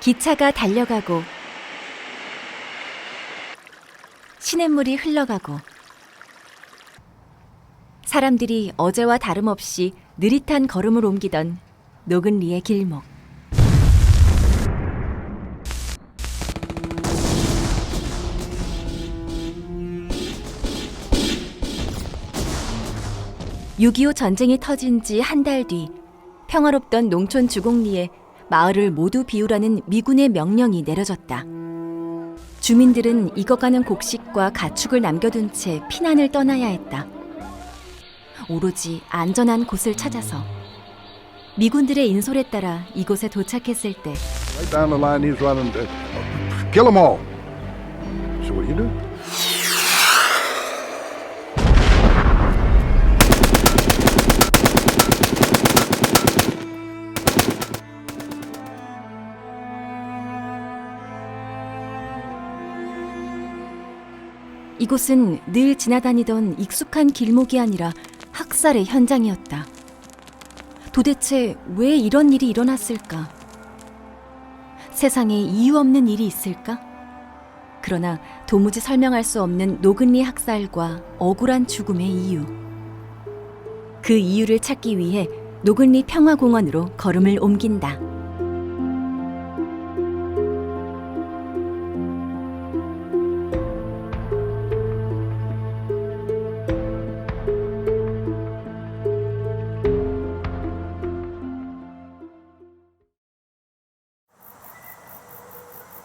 기차가 달려가고 시냇물이 흘러가고 사람들이 어제와 다름없이 느릿한 걸음을 옮기던 노근리의 길목. (6.25) 전쟁이 터진 지 한 달 뒤 평화롭던 농촌 주곡리에 마을을 모두 비우라는 미군의 명령이 내려졌다. 주민들은 익어가는 곡식과 가축을 남겨둔 채 피난을 떠나야 했다. 오로지 안전한 곳을 찾아서 미군들의 인솔에 따라 이곳에 도착했을 때 Right down the line, he's running. Kill them all. So what do you do? 이곳은 늘 지나다니던 익숙한 길목이 아니라 학살의 현장이었다. 도대체 왜 이런 일이 일어났을까? 세상에 이유 없는 일이 있을까? 그러나 도무지 설명할 수 없는 노근리 학살과 억울한 죽음의 이유. 그 이유를 찾기 위해 노근리 평화공원으로 걸음을 옮긴다.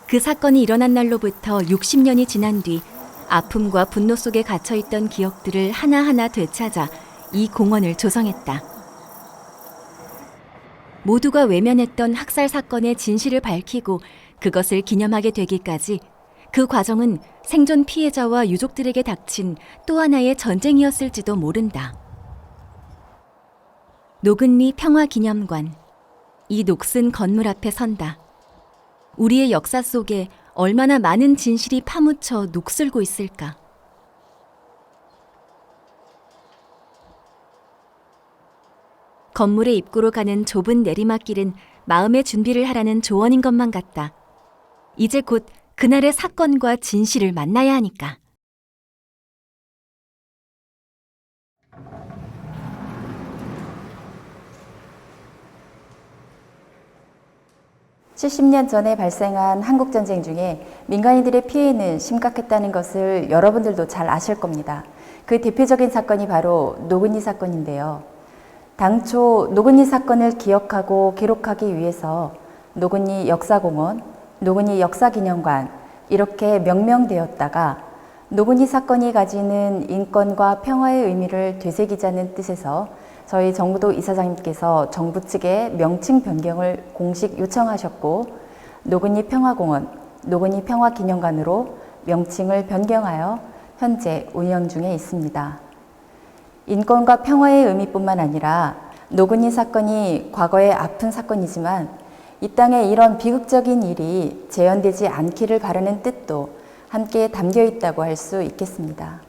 그 사건이 일어난 날로부터 60년이 지난 뒤 아픔과 분노 속에 갇혀있던 기억들을 하나하나 되찾아 이 공원을 조성했다. 모두가 외면했던 학살 사건의 진실을 밝히고 그것을 기념하게 되기까지 그 과정은 생존 피해자와 유족들에게 닥친 또 하나의 전쟁이었을지도 모른다. 노근리 평화기념관. 이 녹슨 건물 앞에 선다. 우리의 역사 속에 얼마나 많은 진실이 파묻혀 녹슬고 있을까? 건물의 입구로 가는 좁은 내리막길은 마음의 준비를 하라는 조언인 것만 같다. 이제 곧 그날의 사건과 진실을 만나야 하니까. (70년) 전에 발생한 한국전쟁 중에 민간인들의 피해는 심각했다는 것을 여러분들도 잘 아실 겁니다. 그 대표적인 사건이 바로 노근리 사건인데요. 당초 노근리 사건을 기억하고 기록하기 위해서 노근리 역사공원, 노근리 역사기념관 이렇게 명명되었다가 노근리 사건이 가지는 인권과 평화의 의미를 되새기자는 뜻에서 저희 정부도 이사장님께서 정부 측에 명칭 변경을 공식 요청하셨고 노근리 평화공원, 노근리 평화기념관으로 명칭을 변경하여 현재 운영 중에 있습니다. 인권과 평화의 의미뿐만 아니라 노근리 사건이 과거의 아픈 사건이지만 이 땅에 이런 비극적인 일이 재현되지 않기를 바라는 뜻도 함께 담겨 있다고 할 수 있겠습니다.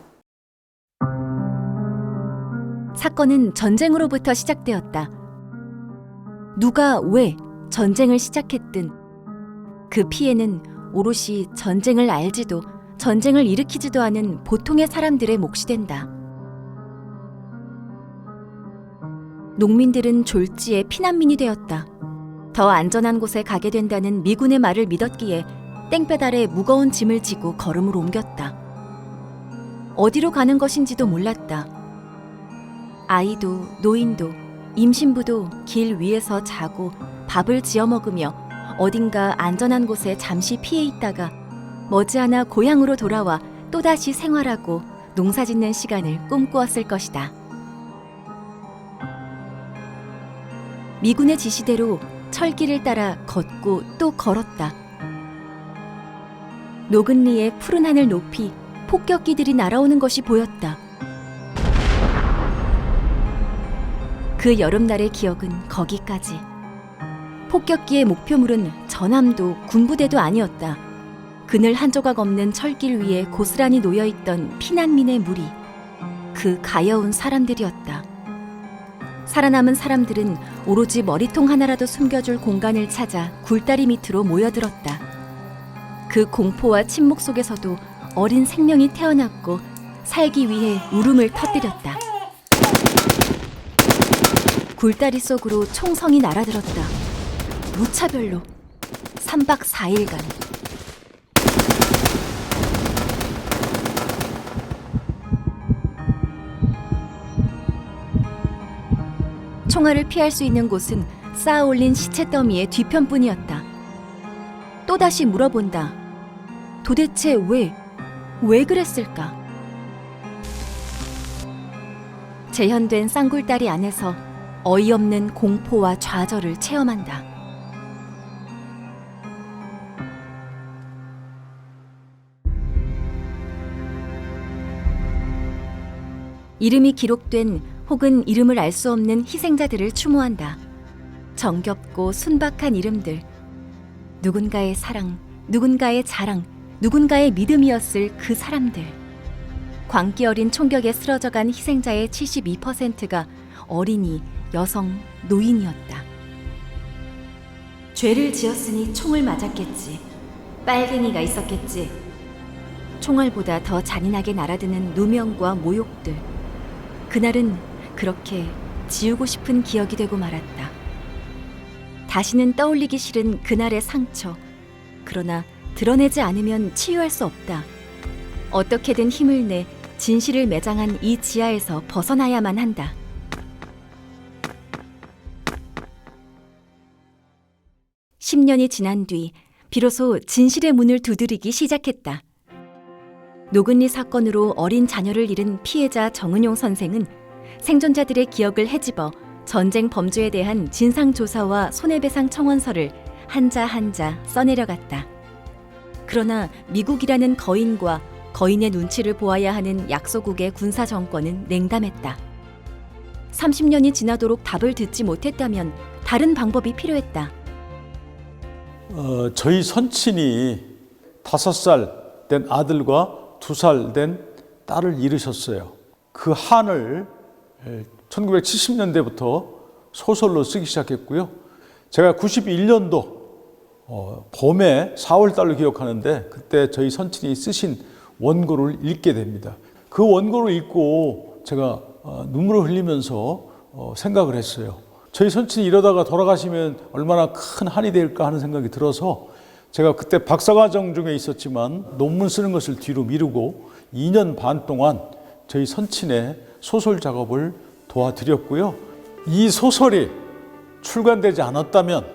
사건은 전쟁으로부터 시작되었다. 누가 왜 전쟁을 시작했든 그 피해는 오롯이 전쟁을 알지도 전쟁을 일으키지도 않은 보통의 사람들의 몫이 된다. 농민들은 졸지에 피난민이 되었다. 더 안전한 곳에 가게 된다는 미군의 말을 믿었기에 땡볕 아래 무거운 짐을 지고 걸음을 옮겼다. 어디로 가는 것인지도 몰랐다. 아이도 노인도 임신부도 길 위에서 자고 밥을 지어 먹으며 어딘가 안전한 곳에 잠시 피해 있다가 머지않아 고향으로 돌아와 또다시 생활하고 농사짓는 시간을 꿈꾸었을 것이다. 미군의 지시대로 철길을 따라 걷고 또 걸었다. 노근리의 푸른 하늘 높이 폭격기들이 날아오는 것이 보였다. 그 여름날의 기억은 거기까지. 폭격기의 목표물은 전함도 군부대도 아니었다. 그늘 한 조각 없는 철길 위에 고스란히 놓여있던 피난민의 무리. 그 가여운 사람들이었다. 살아남은 사람들은 오로지 머리통 하나라도 숨겨줄 공간을 찾아 굴다리 밑으로 모여들었다. 그 공포와 침묵 속에서도 어린 생명이 태어났고 살기 위해 울음을 터뜨렸다. 굴다리 속으로 총성이 날아들었다. 무차별로 3박 4일간. 총알을 피할 수 있는 곳은 쌓아 올린 시체 더미의 뒤편뿐이었다. 또다시 물어본다. 도대체 왜 그랬을까? 재현된 쌍굴다리 안에서 어이없는 공포와 좌절을 체험한다. 이름이 기록된 혹은 이름을 알 수 없는 희생자들을 추모한다. 정겹고 순박한 이름들. 누군가의 사랑, 누군가의 자랑, 누군가의 믿음이었을 그 사람들. 광기 어린 총격에 쓰러져간 희생자의 72%가 어린이, 여성, 노인이었다. 죄를 지었으니 총을 맞았겠지. 빨갱이가 있었겠지. 총알보다 더 잔인하게 날아드는 누명과 모욕들. 그날은 그렇게 지우고 싶은 기억이 되고 말았다. 다시는 떠올리기 싫은 그날의 상처. 그러나 드러내지 않으면 치유할 수 없다. 어떻게든 힘을 내 진실을 매장한 이 지하에서 벗어나야만 한다. (10년이) 지난 뒤 비로소 진실의 문을 두드리기 시작했다. 노근리 사건으로 어린 자녀를 잃은 피해자 정은용 선생은 생존자들의 기억을 헤집어 전쟁 범죄에 대한 진상조사와 손해배상 청원서를 한자 한자 써내려갔다. 그러나 미국이라는 거인과 거인의 눈치를 보아야 하는 약소국의 군사정권은 냉담했다. 30년이 지나도록 답을 듣지 못했다면 다른 방법이 필요했다. 저희 선친이 5살 된 아들과 2살 된 딸을 잃으셨어요. 그 한을 1970년대부터 소설로 쓰기 시작했고요. 제가 91년도 봄에 4월 달로 기억하는데 그때 저희 선친이 쓰신 원고를 읽게 됩니다. 그 원고를 읽고 제가 눈물을 흘리면서 생각을 했어요. 저희 선친이 이러다가 돌아가시면 얼마나 큰 한이 될까 하는 생각이 들어서 제가 그때 박사과정 중에 있었지만 논문 쓰는 것을 뒤로 미루고 2년 반 동안 저희 선친의 소설 작업을 도와드렸고요. 이 소설이 출간되지 않았다면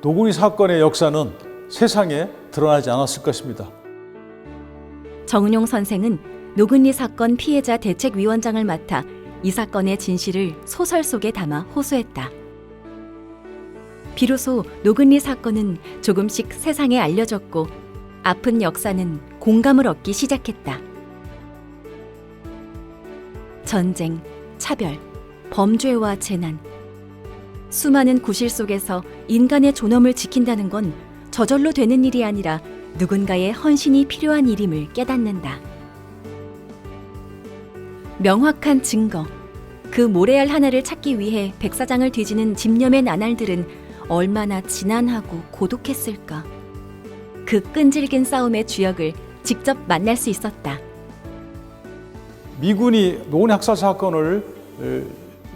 노근이 사건의 역사는 세상에 드러나지 않았을 것입니다. 정은용 선생은 노근리 사건 피해자 대책위원장을 맡아 이 사건의 진실을 소설 속에 담아 호소했다. 비로소 노근리 사건은 조금씩 세상에 알려졌고 아픈 역사는 공감을 얻기 시작했다. 전쟁, 차별, 범죄와 재난. 수많은 구실 속에서 인간의 존엄을 지킨다는 건 저절로 되는 일이 아니라 누군가의 헌신이 필요한 일임을 깨닫는다. 명확한 증거, 그 모래알 하나를 찾기 위해 백사장을 뒤지는 집념의 나날들은 얼마나 지난하고 고독했을까. 그 끈질긴 싸움의 주역을 직접 만날 수 있었다. 미군이 노은희 학살 사건을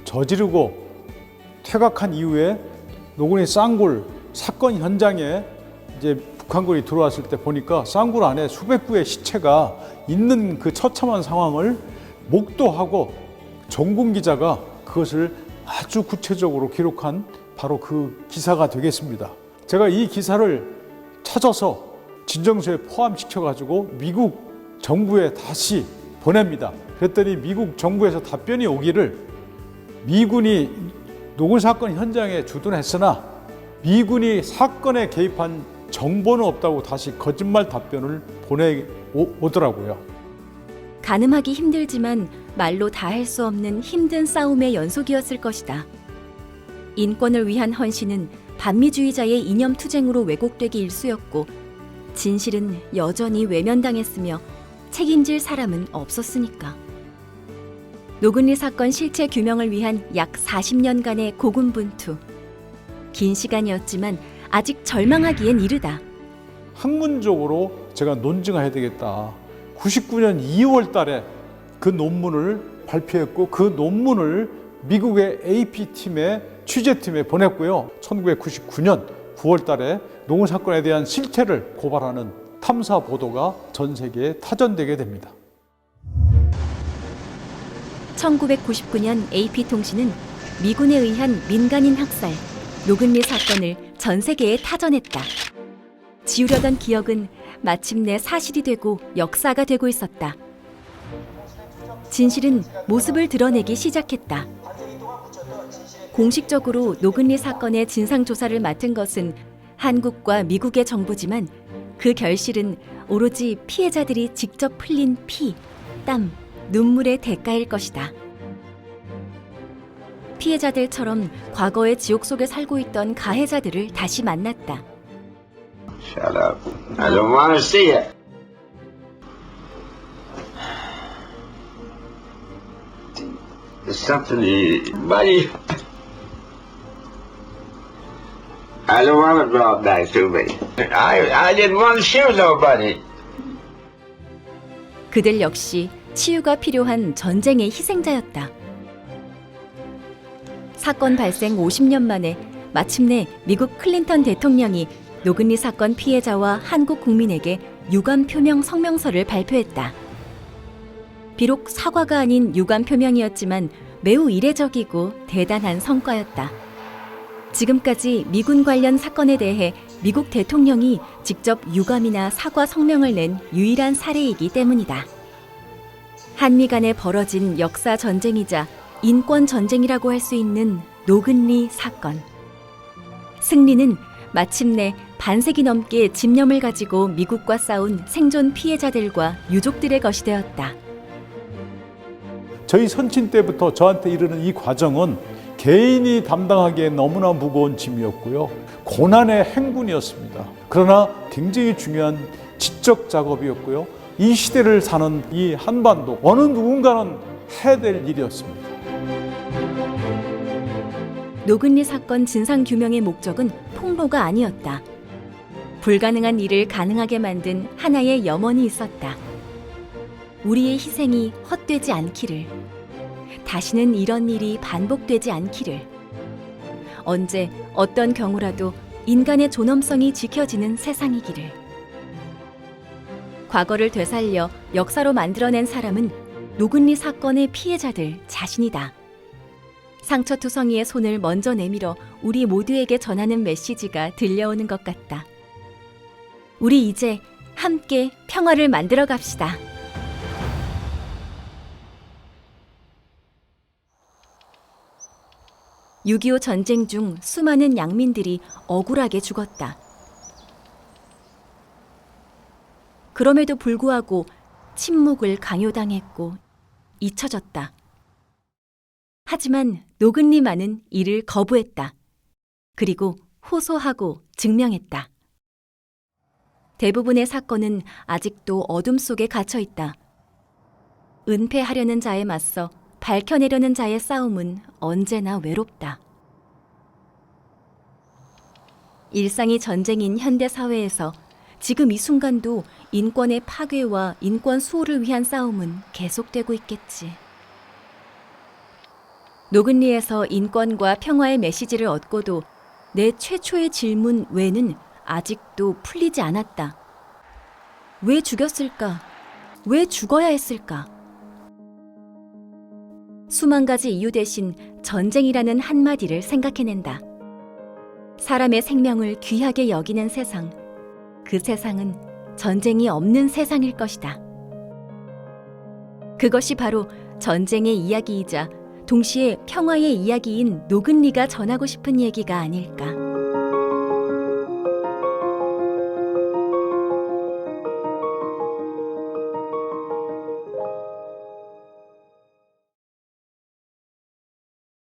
저지르고 퇴각한 이후에 노근희 쌍굴 사건 현장에 이제 북한군이 들어왔을 때 보니까 쌍굴 안에 수백 구의 시체가 있는 그 처참한 상황을 목도하고 정군 기자가 그것을 아주 구체적으로 기록한 바로 그 기사가 되겠습니다. 제가 이 기사를 찾아서 진정서에 포함시켜가지고 미국 정부에 다시 보냅니다. 그랬더니 미국 정부에서 답변이 오기를 미군이 노근 사건 현장에 주둔했으나 미군이 사건에 개입한 정보는 없다고 다시 거짓말 답변을 보내오더라고요. 가늠하기 힘들지만 말로 다 할 수 없는 힘든 싸움의 연속이었을 것이다. 인권을 위한 헌신은 반미주의자의 이념투쟁으로 왜곡되기 일쑤였고 진실은 여전히 외면당했으며 책임질 사람은 없었으니까. 노근리 사건 실체 규명을 위한 약 40년간의 고군분투. 긴 시간이었지만 아직 절망하기엔 이르다. 학문적으로 제가 논증해야 되겠다. 99년 2월 달에 그 논문을 발표했고 그 논문을 미국의 AP팀의 취재팀에 보냈고요. 1999년 9월 달에 노근 사건에 대한 실체를 고발하는 탐사 보도가 전 세계에 타전되게 됩니다. 1999년 AP통신은 미군에 의한 민간인 학살, 노근리 사건을 전 세계에 타전했다. 지우려던 기억은 마침내 사실이 되고 역사가 되고 있었다. 진실은 모습을 드러내기 시작했다. 공식적으로 노근리 사건의 진상조사를 맡은 것은 한국과 미국의 정부지만 그 결실은 오로지 피해자들이 직접 흘린 피, 땀, 눈물의 대가일 것이다. 피해자들처럼 과거의 지옥 속에 살고 있던 가해자들을 다시 만났다. Shut up. I don't want to see it. There's something buddy. I don't want it brought back to me. I didn't want to shoot nobody. 그들 역시 치유가 필요한 전쟁의 희생자였다. 사건 발생 50년 만에 마침내 미국 클린턴 대통령이 노근리 사건 피해자와 한국 국민에게 유감 표명 성명서를 발표했다. 비록 사과가 아닌 유감 표명이었지만 매우 이례적이고 대단한 성과였다. 지금까지 미군 관련 사건에 대해 미국 대통령이 직접 유감이나 사과 성명을 낸 유일한 사례이기 때문이다. 한미 간에 벌어진 역사 전쟁이자 인권 전쟁이라고 할 수 있는 노근리 사건. 승리는 마침내 반세기 넘게 집념을 가지고 미국과 싸운 생존 피해자들과 유족들의 것이 되었다. 저희 선친 때부터 저한테 이르는 이 과정은 개인이 담당하기에 너무나 무거운 짐이었고요. 고난의 행군이었습니다. 그러나 굉장히 중요한 지적 작업이었고요. 이 시대를 사는 이 한반도, 어느 누군가는 해야 될 일이었습니다. 노근리 사건 진상규명의 목적은 폭로가 아니었다. 불가능한 일을 가능하게 만든 하나의 염원이 있었다. 우리의 희생이 헛되지 않기를, 다시는 이런 일이 반복되지 않기를, 언제 어떤 경우라도 인간의 존엄성이 지켜지는 세상이기를. 과거를 되살려 역사로 만들어낸 사람은 노근리 사건의 피해자들 자신이다. 상처투성이의 손을 먼저 내밀어 우리 모두에게 전하는 메시지가 들려오는 것 같다. 우리 이제 함께 평화를 만들어 갑시다. (6.25) 전쟁 중 수많은 양민들이 억울하게 죽었다. 그럼에도 불구하고 침묵을 강요당했고 잊혀졌다. 하지만 노근리만은 이를 거부했다. 그리고 호소하고 증명했다. 대부분의 사건은 아직도 어둠 속에 갇혀 있다. 은폐하려는 자에 맞서 밝혀내려는 자의 싸움은 언제나 외롭다. 일상이 전쟁인 현대 사회에서 지금 이 순간도 인권의 파괴와 인권 수호를 위한 싸움은 계속되고 있겠지. 노근리에서 인권과 평화의 메시지를 얻고도 내 최초의 질문 왜는 아직도 풀리지 않았다. 왜 죽였을까? 왜 죽어야 했을까? 수만 가지 이유 대신 전쟁이라는 한마디를 생각해낸다. 사람의 생명을 귀하게 여기는 세상, 그 세상은 전쟁이 없는 세상일 것이다. 그것이 바로 전쟁의 이야기이자 동시에 평화의 이야기인 노근리가 전하고 싶은 얘기가 아닐까.